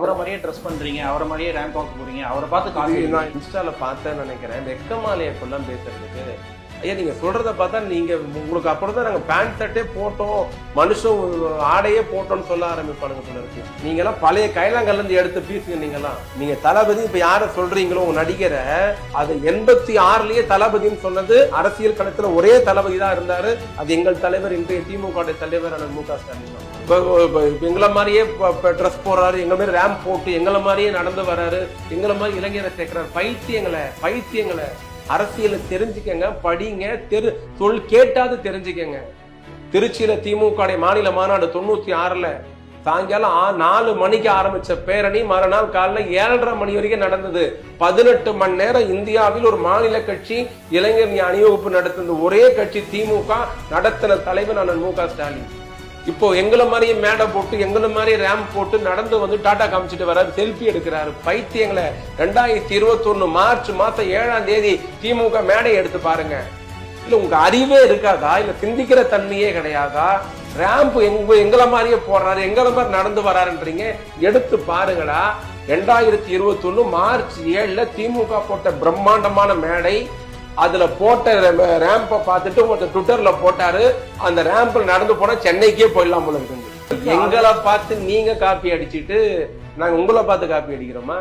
அவரை மாதிரியே ட்ரெஸ் பண்றீங்க, அவரை மாதிரியே ரேம்ப் வாக் போறீங்க, அவரை பார்த்து காப்பி நான் இன்ஸ்டால பார்த்தேன்னு நினைக்கிறேன். வெக்கமாலையை இப்பெல்லாம் பேசுறதுக்கு. ஐயா நீங்க சொல்றத பார்த்தா நீங்க உங்களுக்கு அப்புறம் தான் நாங்க பேண்ட் ஷர்ட்டே போட்டோம், மனுஷன் ஆடையே போட்டோம்னு சொல்ல ஆரம்பிப்பானுங்க போல இருக்கு. நீங்க எல்லாம் பழைய கைலாங்கல்ல இருந்து எடுத்து பீசுங்க. நீங்க தளபதி இப்ப யார சொல்றீங்களோ உங்க நடிகரை, அது 86லயே தளபதினு சொன்னது அரசியல் களத்துல ஒரே தளபதி தான் இருந்தாரு. அது எங்கள் தலைவர், இன்றைய திமுக தலைவர் மு.க. ஸ்டாலின். எங்களை மாதிரியே ட்ரெஸ் போடுறாரு, எங்க மாதிரி ரேம்ப் போட்டு எங்களை மாதிரியே நடந்து வர்றாரு, எங்களை மாதிரி இளைஞரை சேர்க்கிறாரு. பைத்தியங்களை அரசியல தெரிஞ்சுக்கங்க, படிங்க, கேட்டாது தெரிஞ்சுக்கங்க. திருச்சியில திமுக மாநில மாநாடு 96ல சாயங்காலம் 4 மணிக்கு ஆரம்பிச்ச பேரணி மறுநாள் காலைல 7:30 மணி வரைக்கும் நடந்தது. 18 மணி நேரம் இந்தியாவில் ஒரு மாநில கட்சி இளைஞர் அணிவகுப்பு நடத்துது. ஒரே கட்சி திமுக நடத்தின தலைவர் மு.க. ஸ்டாலின். இப்போ எங்களை மாதிரியே மேடை போட்டு எங்களை மாதிரி ரேம்ப் போட்டு நடந்து வந்து டாடா காமிச்சிட்டு வர்றாரு, செல்ஃபி எடுக்கிறாரு. பைத்தியங்களை. 2021 மார்ச் மாசம் 7ஆம் தேதி திமுக மேடை எடுத்து பாருங்க. இல்ல உங்க அறிவே இருக்காதா? இல்ல சிந்திக்கிற தன்மையே கிடையாதா? ரேம்ப் எங்களை மாதிரியே போடுறாரு, எங்களை மாதிரி நடந்து வராருன்றீங்க. எடுத்து பாருங்களா. 2021 மார்ச் 7ல திமுக போட்ட பிரம்மாண்டமான மேடை. அதுல போட்ட ரேம்ப பார்த்துட்டு ஒருத்தர் ட்விட்டர்ல போட்டாரு, அந்த ரேம்ப்ல நடந்து போனா சென்னைக்கே போயிடலாம் போல இருக்கு. எங்களை பார்த்து நீங்க காப்பி அடிச்சிட்டு நாங்க உங்களை பார்த்து காப்பி அடிக்கிறோமா?